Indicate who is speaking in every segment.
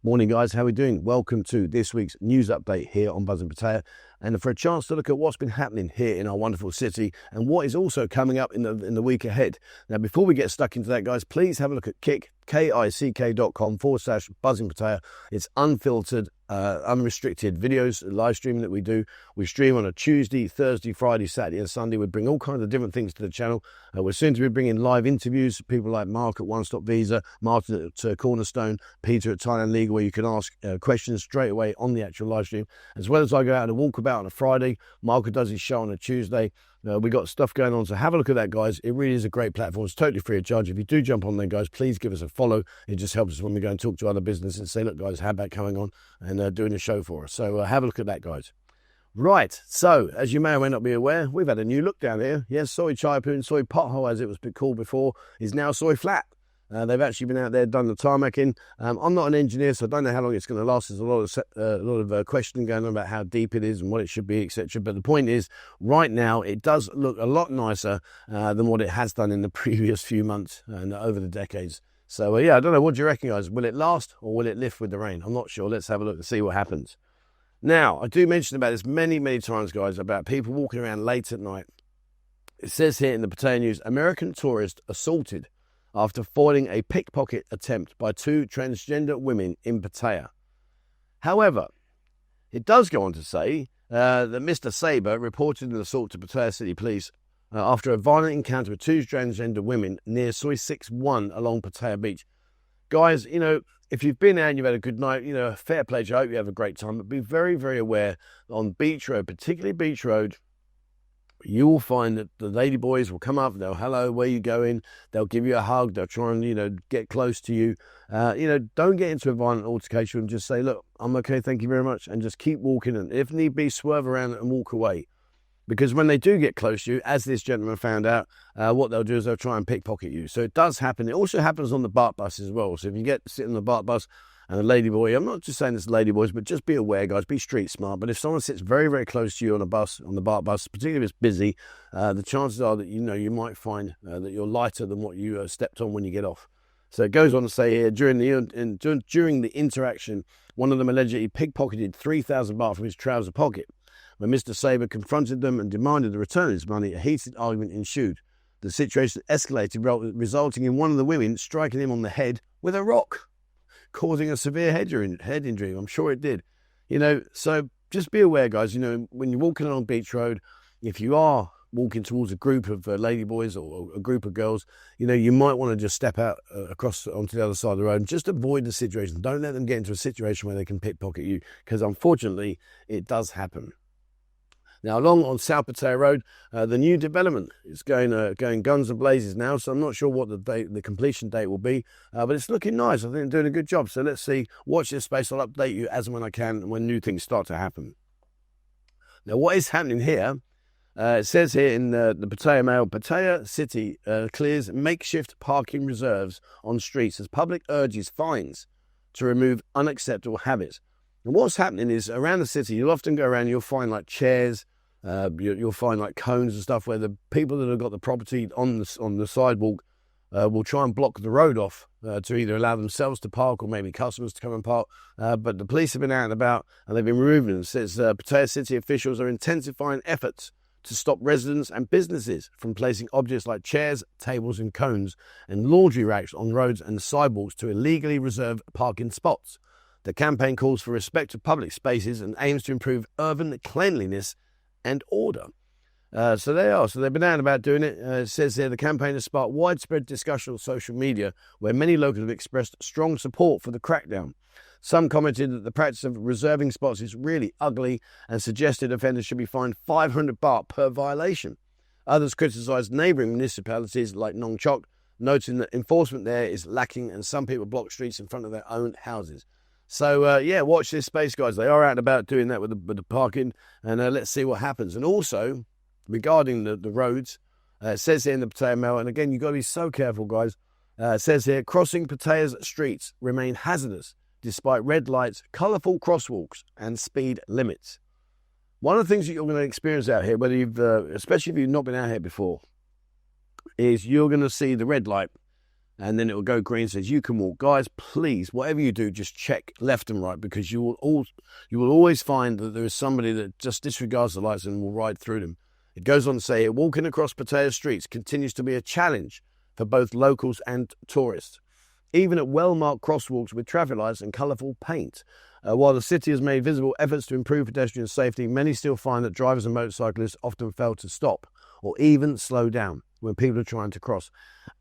Speaker 1: Morning guys, how are we doing? Welcome to this week's news update here on Buzzing Pattaya, and for a chance to look at what's been happening here in our wonderful city and what is also coming up in the week ahead. Now, before we get stuck into that, guys, please have a look at kick.com/Buzzing Pattaya. It's unfiltered, unrestricted videos, live streaming that we do. We stream on a Tuesday, Thursday, Friday, Saturday and Sunday. We bring all kinds of different things to the channel. We're soon to be bringing live interviews, people like Mark at One Stop Visa, Martin at Cornerstone, Peter at Thailand League, where you can ask questions straight away on the actual live stream. As well as I go out and walk about on a Friday, Marco does his show on a Tuesday. We got stuff going on, so have a look at that, guys. It really is a great platform. It's totally free of charge. If you do jump on there, guys, please give us a follow. It just helps us when we go and talk to other businesses and say, look, guys, how about coming on and doing a show for us? So have a look at that, guys. Right, so as you may or may not be aware, we've had a new look down here. Yes, Soi Chon, Soi Pothole, as it was called before, is now Soi Flat. They've actually been out there, done the tarmacking. I'm not an engineer, so I don't know how long it's going to last. There's a lot of questioning going on about how deep it is and what it should be, etc. But the point is, right now, it does look a lot nicer than what it has done in the previous few months and over the decades. So, yeah, I don't know. What do you reckon, guys? Will it last or will it lift with the rain? I'm not sure. Let's have a look and see what happens. Now, I do mention about this many, many times, guys, about people walking around late at night. It says here in the Pattaya News, American tourist assaulted after foiling a pickpocket attempt by two transgender women in Pattaya. However, it does go on to say that Mr. Saber reported an assault to Pattaya City Police after a violent encounter with two transgender women near Soi 61 along Pattaya Beach. Guys, you know, if you've been out and you've had a good night, you know, fair play to you. I hope you have a great time. But be very, very aware on Beach Road, particularly Beach Road, you will find that the lady boys will come up, they'll, hello, where you going? They'll give you a hug, they'll try and, you know, get close to you. Don't get into a violent altercation and just say, look, I'm okay, thank you very much, and just keep walking, and if need be, swerve around and walk away. Because when they do get close to you, as this gentleman found out, what they'll do is they'll try and pickpocket you. So it does happen. It also happens on the BART bus as well. So if you get sit on the BART bus and a ladyboy, I'm not just saying it's ladyboys, but just be aware, guys, be street smart. But if someone sits very, very close to you on a bus, on the BART bus, particularly if it's busy, the chances are that, you know, you might find that you're lighter than what you stepped on when you get off. So it goes on to say here, during the interaction, one of them allegedly pickpocketed 3,000 baht from his trouser pocket. When Mr. Saber confronted them and demanded the return of his money, a heated argument ensued. The situation escalated, resulting in one of the women striking him on the head with a rock, causing a severe head injury. I'm sure it did. You know, so just be aware, guys. You know, when you're walking along Beach Road, if you are walking towards a group of ladyboys or a group of girls, you know, you might want to just step out across onto the other side of the road and just avoid the situation. Don't let them get into a situation where they can pickpocket you, because unfortunately, it does happen. Now, along on South Pattaya Road, the new development is going guns and blazes now, so I'm not sure what the completion date will be, but it's looking nice. I think they're doing a good job. So let's see. Watch this space. I'll update you as and when I can when new things start to happen. Now, what is happening here, it says here in the Pattaya Mail, Pattaya City clears makeshift parking reserves on streets as public urges fines to remove unacceptable habits. And what's happening is around the city, you'll often go around, you'll find like chairs, you'll find like cones and stuff where the people that have got the property on the sidewalk will try and block the road off to either allow themselves to park or maybe customers to come and park. But the police have been out and about and they've been removing them. It says Pattaya City officials are intensifying efforts to stop residents and businesses from placing objects like chairs, tables and cones and laundry racks on roads and sidewalks to illegally reserve parking spots. The campaign calls for respect of public spaces and aims to improve urban cleanliness and order. So they are. So they've been out and about doing it. It says here the campaign has sparked widespread discussion on social media where many locals have expressed strong support for the crackdown. Some commented that the practice of reserving spots is really ugly and suggested offenders should be fined 500 baht per violation. Others criticised neighbouring municipalities like Nong Chok, noting that enforcement there is lacking and some people block streets in front of their own houses. So, yeah, watch this space, guys. They are out and about doing that with the parking, and let's see what happens. And also, regarding the roads, it says here in the Pattaya Mail, and again, you've got to be so careful, guys. It says here, crossing Pattaya's streets remain hazardous despite red lights, colourful crosswalks, and speed limits. One of the things that you're going to experience out here, whether especially if you've not been out here before, is you're going to see the red light and then it will go green, says you can walk. Guys, please, whatever you do, just check left and right, because you will always find that there is somebody that just disregards the lights and will ride through them. It goes on to say, walking across Pattaya streets continues to be a challenge for both locals and tourists, even at well-marked crosswalks with traffic lights and colourful paint. While the city has made visible efforts to improve pedestrian safety, many still find that drivers and motorcyclists often fail to stop or even slow down when people are trying to cross.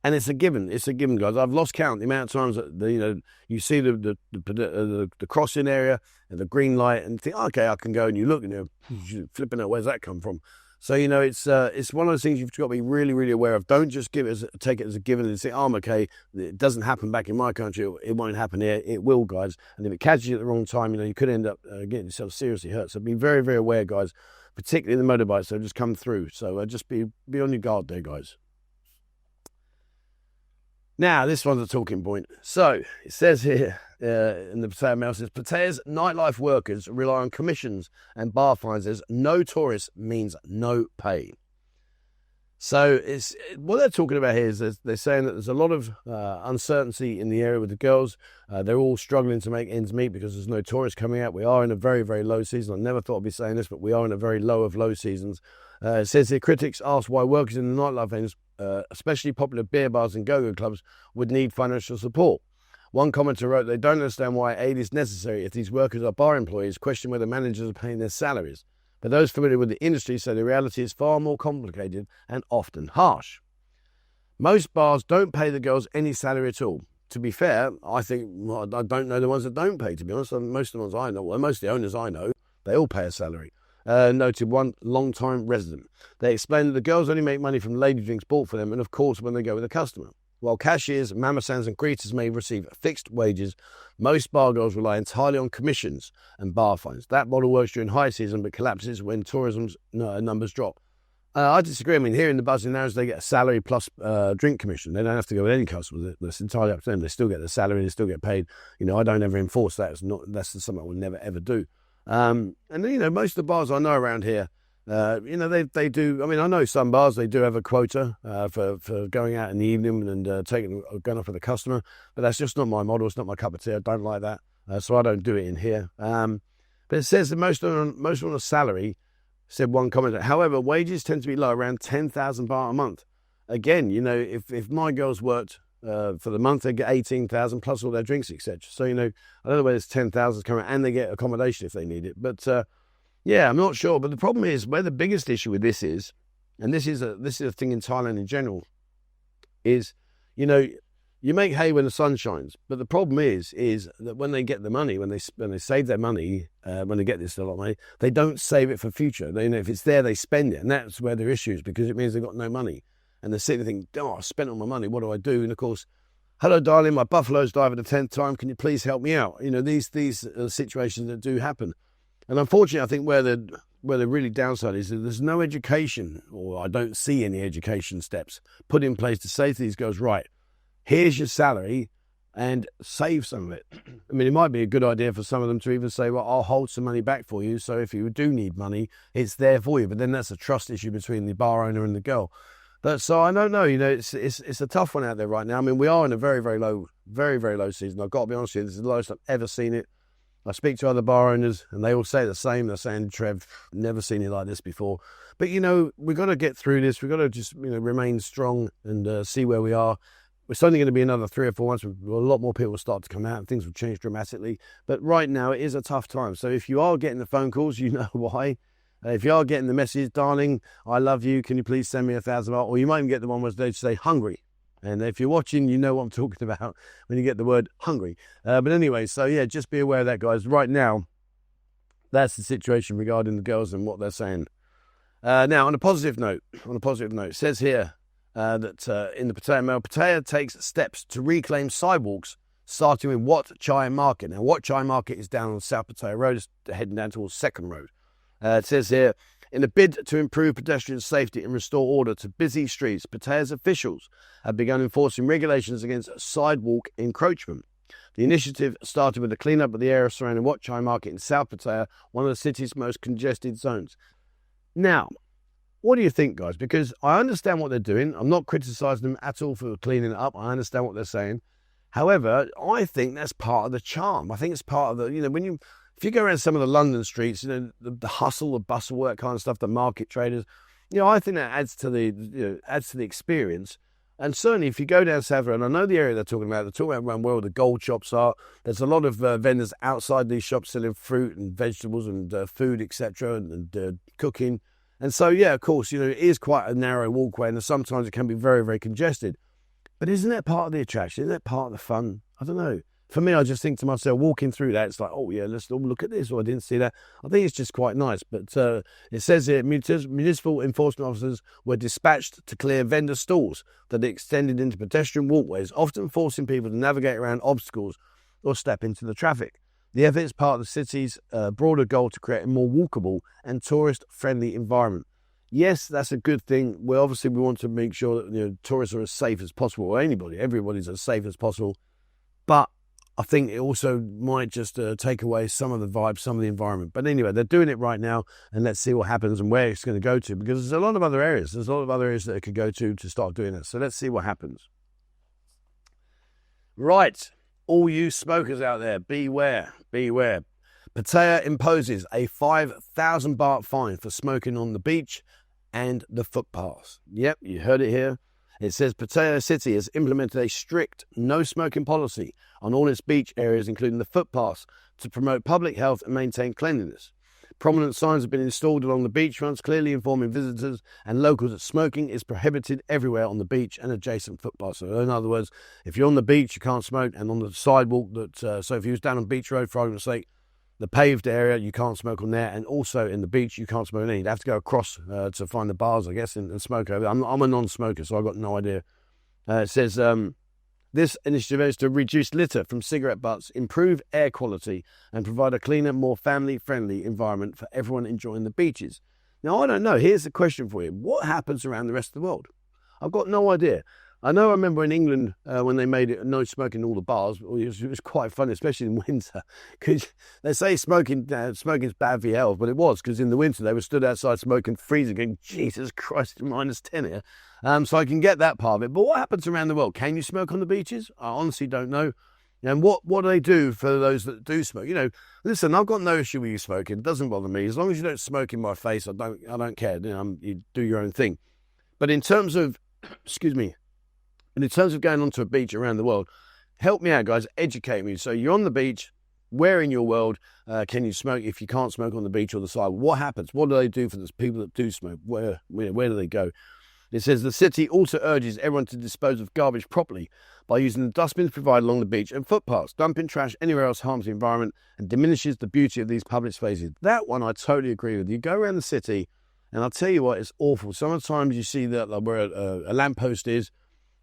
Speaker 1: And it's a given, guys. I've lost count the amount of times that you see the crossing area and the green light and think, okay, I can go, and you look and you're flipping out, where's that come from? So, it's one of those things you've got to be really, really aware of. Don't just take it as a given and say, oh, okay, it doesn't happen back in my country. It won't happen here. It will, guys. And if it catches you at the wrong time, you could end up getting yourself seriously hurt. So be very, very aware, guys, particularly the motorbikes that have just come through. So just be on your guard there, guys. Now, this one's a talking point. So it says here in the Pattaya Mail, says Pattaya's nightlife workers rely on commissions and bar fines as no tourist means no pay. So what they're talking about here is they're saying that there's a lot of uncertainty in the area with the girls. They're all struggling to make ends meet because there's no tourists coming out. We are in a very, very low season. I never thought I'd be saying this, but we are in a very low of low seasons. It says here, critics ask why workers in the nightlife venues, especially popular beer bars and go-go clubs, would need financial support. One commenter wrote, they don't understand why aid is necessary if these workers are bar employees, question whether managers are paying their salaries. But those familiar with the industry say the reality is far more complicated and often harsh. Most bars don't pay the girls any salary at all. To be fair, I don't know the ones that don't pay, to be honest. Most of the ones I know, well, most of the owners I know, they all pay a salary. Noted one long-time resident. They explained that the girls only make money from lady drinks bought for them and, of course, when they go with a customer. While cashiers, mama-sans and greeters may receive fixed wages, most bar girls rely entirely on commissions and bar fines. That model works during high season but collapses when tourism's numbers drop. I disagree. I mean, here in the buzzing areas, they get a salary plus drink commission. They don't have to go with any customers. It's entirely up to them. They still get the salary. They still get paid. I don't ever enforce that. That's something I will never, ever do. And most of the bars I know around here, they do. I mean, I know some bars, they do have a quota for going out in the evening and going off with a customer, but that's just not my model. It's not my cup of tea. I don't like that, so I don't do it in here. But it says that most on a salary, said one commenter. However, wages tend to be low, around 10,000 baht a month. Again, if my girls worked for the month, they get 18,000 plus all their drinks, etc. So I don't know where this 10,000 is coming, and they get accommodation if they need it, but. Yeah, I'm not sure, but the problem is where the biggest issue with this is, and this is a thing in Thailand in general, is you make hay when the sun shines, but the problem is that when they get the money, when they save their money, when they get this a lot of money, they don't save it for future. If it's there, they spend it, and that's where their issue is, because it means they've got no money, and they're sitting there thinking, oh, I spent all my money, what do I do? And of course, hello, darling, my buffalo's died for the 10th time. Can you please help me out? These are situations that do happen. And unfortunately, I think where the really downside is that there's no education, or I don't see any education steps put in place to say to these girls, right, here's your salary and save some of it. I mean, it might be a good idea for some of them to even say, well, I'll hold some money back for you. So if you do need money, it's there for you. But then that's a trust issue between the bar owner and the girl. So I don't know, it's a tough one out there right now. I mean, we are in a very, very low season. I've got to be honest with you, this is the lowest I've ever seen it. I speak to other bar owners and they all say the same. They're saying, Trev, never seen it like this before. But, we've got to get through this. We've got to just, remain strong and see where we are. It's only going to be another 3 or 4 months. A lot more people will start to come out and things will change dramatically. But right now, it is a tough time. So if you are getting the phone calls, you know why. If you are getting the message, darling, I love you. Can you please send me 1,000 baht? Or you might even get the one where they say hungry. And if you're watching, you know what I'm talking about when you get the word hungry. But anyway, so yeah, just be aware of that, guys. Right now, that's the situation regarding the girls and what they're saying. Now, on a positive note, it says here that in the Pattaya Mail, Pattaya takes steps to reclaim sidewalks, starting with Wat Chai Market. Now, Wat Chai Market is down on South Pattaya Road. It's heading down towards Second Road. It says here, in a bid to improve pedestrian safety and restore order to busy streets, Pattaya's officials have begun enforcing regulations against sidewalk encroachment. The initiative started with the clean-up of the area surrounding Wat Chai Market in South Pattaya, one of the city's most congested zones. Now, What do you think, guys? Because I understand what they're doing. I'm not criticising them at all for cleaning it up. I understand what they're saying. However, I think that's part of the charm. I think it's part of the, if you go around some of the London streets, the hustle, the bustle, that kind of stuff, the market traders, I think that adds to the experience. And certainly if you go down South Road, and I know the area they're talking about around where all the gold shops are. There's a lot of vendors outside these shops selling fruit and vegetables and food, etc., and cooking. And so, yeah, of course, it is quite a narrow walkway, and sometimes it can be very, very congested. But isn't that part of the attraction? Isn't that part of the fun? I don't know. For me, I just think to myself, walking through that, it's like, oh, yeah, let's all look at this. Or I didn't see that. I think it's just quite nice. But it says here, municipal enforcement officers were dispatched to clear vendor stalls that extended into pedestrian walkways, often forcing people to navigate around obstacles or step into the traffic. The effort is part of the city's broader goal to create a more walkable and tourist-friendly environment. Yes, that's a good thing. We want to make sure that tourists are as safe as possible, or everybody's as safe as possible. But I think it also might just take away some of the vibe, some of the environment. But anyway, they're doing it right now, and let's see what happens and where it's going to go to, because there's a lot of other areas. There's a lot of other areas that it could go to start doing it. So let's see what happens. Right, all you smokers out there, beware, beware. Pattaya imposes a 5,000 baht fine for smoking on the beach and the footpaths. Yep, you heard it here. It says Pattaya City has implemented a strict no smoking policy on all its beach areas, including the footpaths, to promote public health and maintain cleanliness. Prominent signs have been installed along the beachfronts, clearly informing visitors and locals that smoking is prohibited everywhere on the beach and adjacent footpaths. So in other words, if you're on the beach, you can't smoke, and on the sidewalk, so if you was down on Beach Road, for argument's sake, the paved area, you can't smoke on there, and also in the beach, you can't smoke on there. You'd have to go across to find the bars, I guess, and smoke over there. I'm a non-smoker, so I've got no idea. It says, this initiative is to reduce litter from cigarette butts, improve air quality, and provide a cleaner, more family-friendly environment for everyone enjoying the beaches. Now, I don't know. Here's the question for you. What happens around the rest of the world? I've got no idea. I remember in England when they made it no smoking in all the bars, it was quite fun, especially in winter, because they say smoking is bad for your health, but it was, because in the winter they were stood outside smoking, freezing, going, Jesus Christ, it's -10 here. So I can get that part of it. But what happens around the world? Can you smoke on the beaches? I honestly don't know. And what do they do for those that do smoke? Listen, I've got no issue with you smoking. It doesn't bother me. As long as you don't smoke in my face, I don't care. You do your own thing. But in terms of, excuse me, and in terms of going onto a beach around the world, help me out, guys. Educate me. So you're on the beach. Where in your world can you smoke if you can't smoke on the beach or the side? What happens? What do they do for those people that do smoke? Where do they go? It says the city also urges everyone to dispose of garbage properly by using the dustbins provided along the beach and footpaths. Dumping trash anywhere else harms the environment and diminishes the beauty of these public spaces. That one I totally agree with. You go around the city, and I'll tell you what, it's awful. Sometimes you see that where a lamppost is,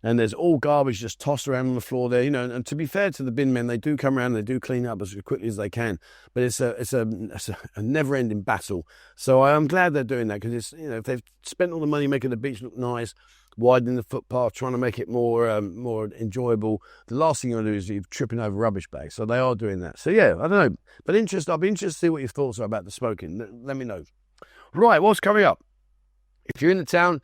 Speaker 1: and there's all garbage just tossed around on the floor there, and to be fair to the bin men, they do come around and they do clean up as quickly as they can. But it's a never-ending battle. So I'm glad they're doing that, because it's, if they've spent all the money making the beach look nice, widening the footpath, trying to make it more enjoyable, the last thing you want to do is you're tripping over rubbish bags. So they are doing that. So yeah, I don't know. But I'll be interested to see what your thoughts are about the smoking. Let me know. Right, what's coming up? If you're in the town,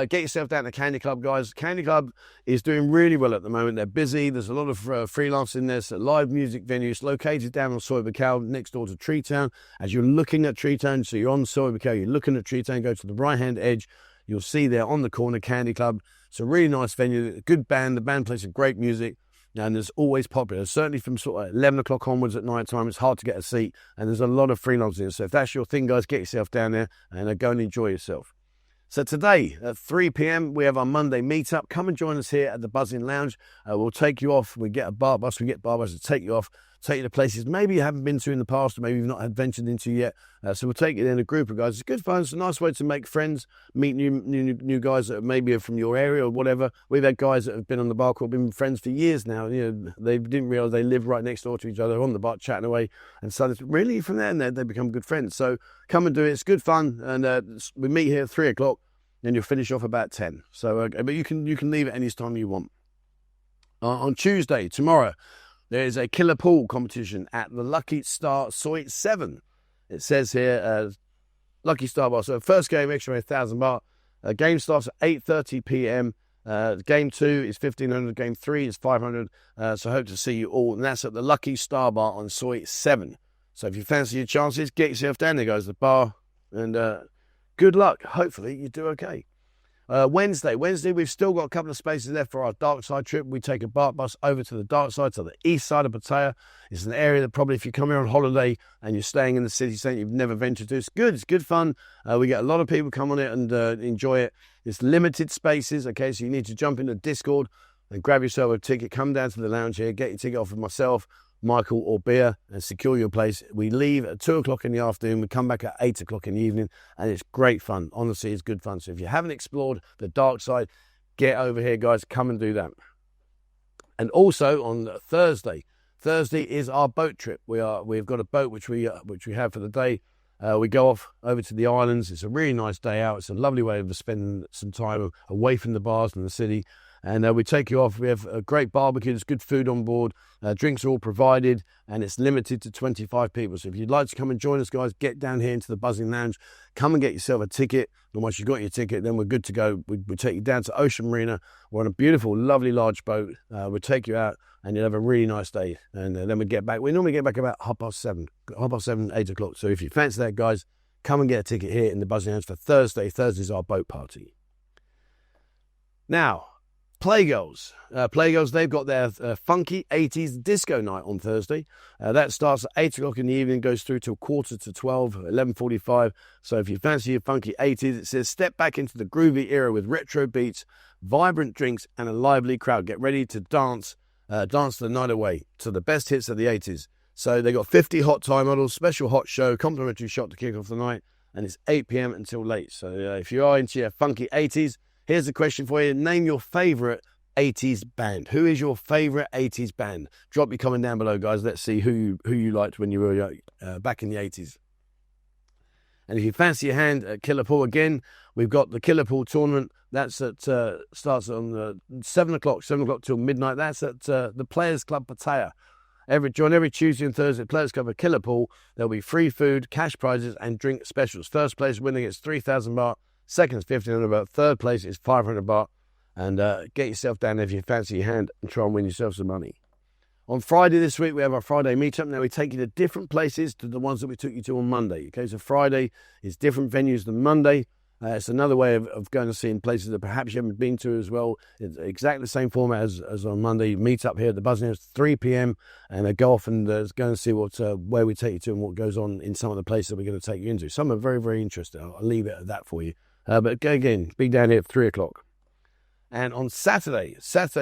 Speaker 1: get yourself down to Candy Club, guys. Candy Club is doing really well at the moment. They're busy. There's a lot of freelance in there. It's a live music venue. It's located down on Soi Chon, next door to Tree Town. As you're looking at Tree Town, so you're on Soi Chon, you're looking at Tree Town, go to the right-hand edge. You'll see there on the corner, Candy Club. It's a really nice venue. A good band. The band plays some great music. And there's always popular. Certainly from sort of 11 o'clock onwards at night time, it's hard to get a seat. And there's a lot of freelancers. So if that's your thing, guys, get yourself down there and go and enjoy yourself. So today at 3 p.m, we have our Monday meetup. Come and join us here at the Buzzing Lounge. We'll take you off. We get bar bus to take you off, take you to places maybe you haven't been to in the past, or maybe you've not ventured into yet. So we'll take you in a group of guys. It's good fun. It's a nice way to make friends, meet new guys that maybe are from your area or whatever. We've had guys that have been on the bar called, been friends for years now. They didn't realise they live right next door to each other on the bar, chatting away. And so really from there and there, they become good friends. So come and do it. It's good fun. And we meet here at 3 o'clock. And you'll finish off about 10. So, but you can leave at any time you want. On Tuesday, tomorrow, there is a killer pool competition at the Lucky Star Soi 7. It says here, Lucky Star Bar. So first game, extra 1,000 baht. Game starts at 8:30 p.m. Game 2 is 1,500. Game 3 is 500. So I hope to see you all. And that's at the Lucky Star Bar on Soi 7. So if you fancy your chances, get yourself down there, guys, the bar. And good luck. Hopefully you do okay. Wednesday, we've still got a couple of spaces left for our dark side trip. We take a BART bus over to the dark side, to the east side of Pattaya. It's an area that probably, if you come here on holiday and you're staying in the city centre, you've never ventured to, it's good fun. We get a lot of people come on it and enjoy it. It's limited spaces, okay, so you need to jump into Discord and grab yourself a ticket, come down to the lounge here, get your ticket off of myself, Michael or Beer, and secure your place. We leave at 2 o'clock in the afternoon. We come back at 8 o'clock in the evening, and it's great fun. Honestly, it's good fun. So if you haven't explored the dark side, get over here, guys. Come and do that. And also on Thursday is our boat trip. We've got a boat which we have for the day. We go off over to the islands. It's a really nice day out. It's a lovely way of spending some time away from the bars and the city. And we take you off. We have a great barbecue. There's good food on board. Drinks are all provided, and it's limited to 25 people. So if you'd like to come and join us, guys, get down here into the Buzzing Lounge. Come and get yourself a ticket. And once you've got your ticket, then we're good to go. We take you down to Ocean Marina. We're on a beautiful, lovely, large boat. We'll take you out, and you'll have a really nice day. And then we get back. We normally get back about 7:30, 8 o'clock. So if you fancy that, guys, come and get a ticket here in the Buzzing Lounge for Thursday. Thursday's our boat party. Now, Playgirls, they've got their funky 80s disco night on Thursday. That starts at 8 o'clock in the evening, goes through till 11:45, 11:45. So if you fancy your funky 80s, it says step back into the groovy era with retro beats, vibrant drinks, and a lively crowd. Get ready to dance the night away to the best hits of the 80s. So they got 50 hot time models, special hot show, complimentary shot to kick off the night, and it's 8 p.m. until late. So if you are into your funky 80s, here's a question for you. Name your favourite 80s band. Who is your favourite 80s band? Drop your comment down below, guys. Let's see who you liked when you were back in the 80s. And if you fancy your hand at Killer Pool, again, we've got the Killer Pool tournament. That's starts on 7 o'clock till midnight. That's at the Players Club Pattaya. Join every Tuesday and Thursday at Players Club at Killer Pool. There'll be free food, cash prizes, and drink specials. First place winner gets 3,000 baht. Second is 1,500 baht. Third place is 500 baht. And get yourself down there if you fancy your hand and try and win yourself some money. On Friday this week, we have our Friday meetup. Now, we take you to different places to the ones that we took you to on Monday. Okay, so Friday is different venues than Monday. It's another way of going to see in places that perhaps you haven't been to as well. It's exactly the same format as on Monday. Meet up here at the Buzzing House, 3 p.m. and go off and go and see where we take you to and what goes on in some of the places that we're going to take you into. Some are very, very interesting. I'll leave it at that for you. But again, be down here at 3 o'clock. And on Saturday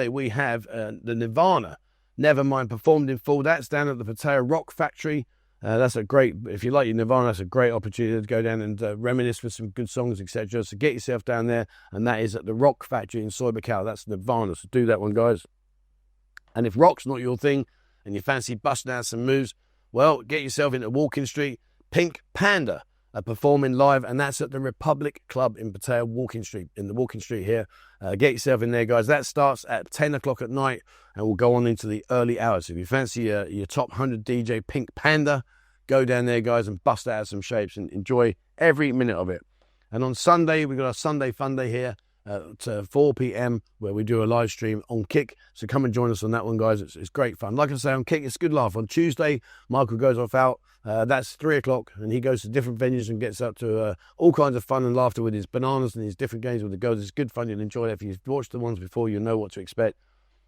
Speaker 1: we have the Nirvana, Nevermind, performed in full. That's down at the Pattaya Rock Factory. That's a great, if you like your Nirvana, that's a great opportunity to go down and reminisce with some good songs, etc. So get yourself down there, and that is at the Rock Factory in Soi Chon. That's Nirvana, so do that one, guys. And if rock's not your thing, and you fancy busting out some moves, well, get yourself into Walking Street. Pink Panda are performing live, and that's at the Republic Club in Pattaya, in the Walking Street here. Get yourself in there, guys. That starts at 10 o'clock at night and will go on into the early hours. If you fancy your top 100 DJ Pink Panda, go down there, guys, and bust out some shapes and enjoy every minute of it. And on Sunday, we've got our Sunday Funday here at 4 p.m. where we do a live stream on Kick. So come and join us on that one, guys. It's great fun. Like I say, on Kick, it's good laugh. On Tuesday, Michael goes off out. That's 3 o'clock, and he goes to different venues and gets up to all kinds of fun and laughter with his bananas and his different games with the girls. It's good fun. You'll enjoy it. If you've watched the ones before, you'll know what to expect.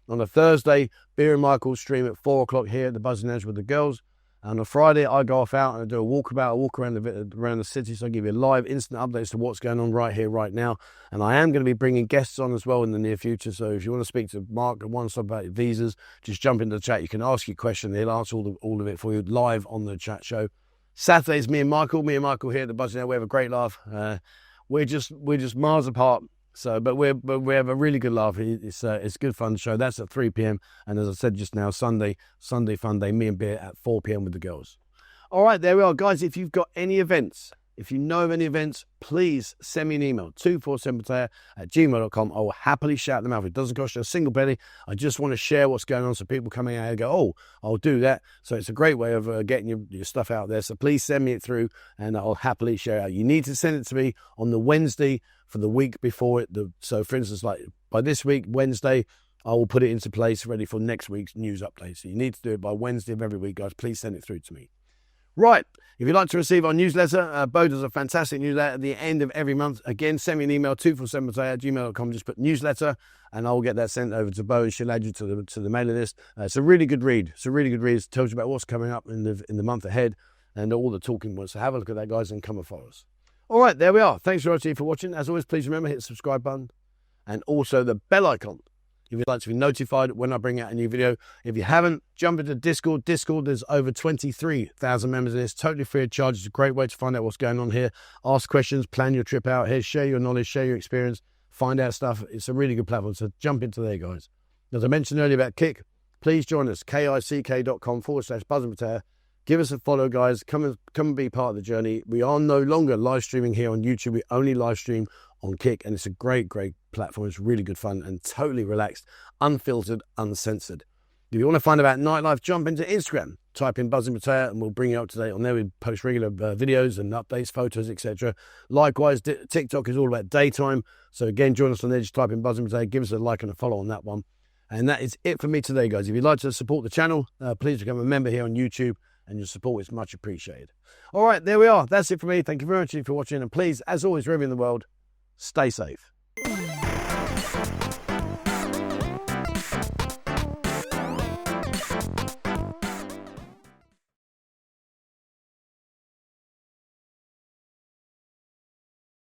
Speaker 1: On a Thursday, Beer and Michael stream at 4 o'clock here at the Buzzing Edge with the girls. And on Friday, I go off out and I do a walk around the city, so I give you live instant updates to what's going on right here, right now. And I am going to be bringing guests on as well in the near future. So if you want to speak to Mark and want to talk about visas, just jump into the chat. You can ask your question. He'll answer all of it for you live on the chat show. Saturday's me and Michael here at the Buzzing Edge. We have a great laugh. We're just miles apart. So, but we have a really good laugh. It's good fun show. That's at 3 p.m. And as I said just now, Sunday Funday, me and Beer at 4 p.m. with the girls. All right, there we are, guys. If you've got any events If you know of any events, please send me an email, 247pattaya@gmail.com. I will happily shout them out. It doesn't cost you a single penny. I just want to share what's going on so people coming out and go, oh, I'll do that. So it's a great way of getting your stuff out there. So please send me it through and I'll happily share it out. You need to send it to me on the Wednesday for the week before it. So for instance, like by this week, Wednesday, I will put it into place ready for next week's news update. So you need to do it by Wednesday of every week, guys. Please send it through to me. Right, if you'd like to receive our newsletter, Bo does a fantastic newsletter at the end of every month. Again, send me an email, 247pattaya@gmail.com, just put newsletter, and I'll get that sent over to Bo, and she'll add you to the mailing list. It's a really good read. It tells you about what's coming up in the month ahead, and all the talking points. So have a look at that, guys, and come and follow us. All right, there we are. Thanks very much for watching. As always, please remember, hit the subscribe button, and also the bell icon if you'd like to be notified when I bring out a new video. If you haven't, jump into Discord. There's over 23,000 members in this, totally free of charge. It's a great way to find out what's going on here. Ask questions, plan your trip out here, share your knowledge, share your experience, find out stuff. It's a really good platform, so jump into there, guys. As I mentioned earlier about Kick, please join us, kick.com/buzzingpattaya. Give us a follow, guys. Come and be part of the journey. We are no longer live streaming here on YouTube. We only live stream on Kick, and it's a great platform. It's really good fun and totally relaxed, unfiltered, uncensored. If you want to find about nightlife, jump into Instagram, type in Buzzing Pattaya, and we'll bring you up to date on there. We post regular videos and updates, photos, etc. Likewise, TikTok is all about daytime. So again, join us on there. Just type in Buzzing Pattaya, give us a like and a follow on that one. And that is it for me today, guys. If you'd like to support the channel, please become a member here on YouTube, and your support is much appreciated. All right, there we are. That's it for me. Thank you very much for watching, and please, as always, wherever in the world, stay safe.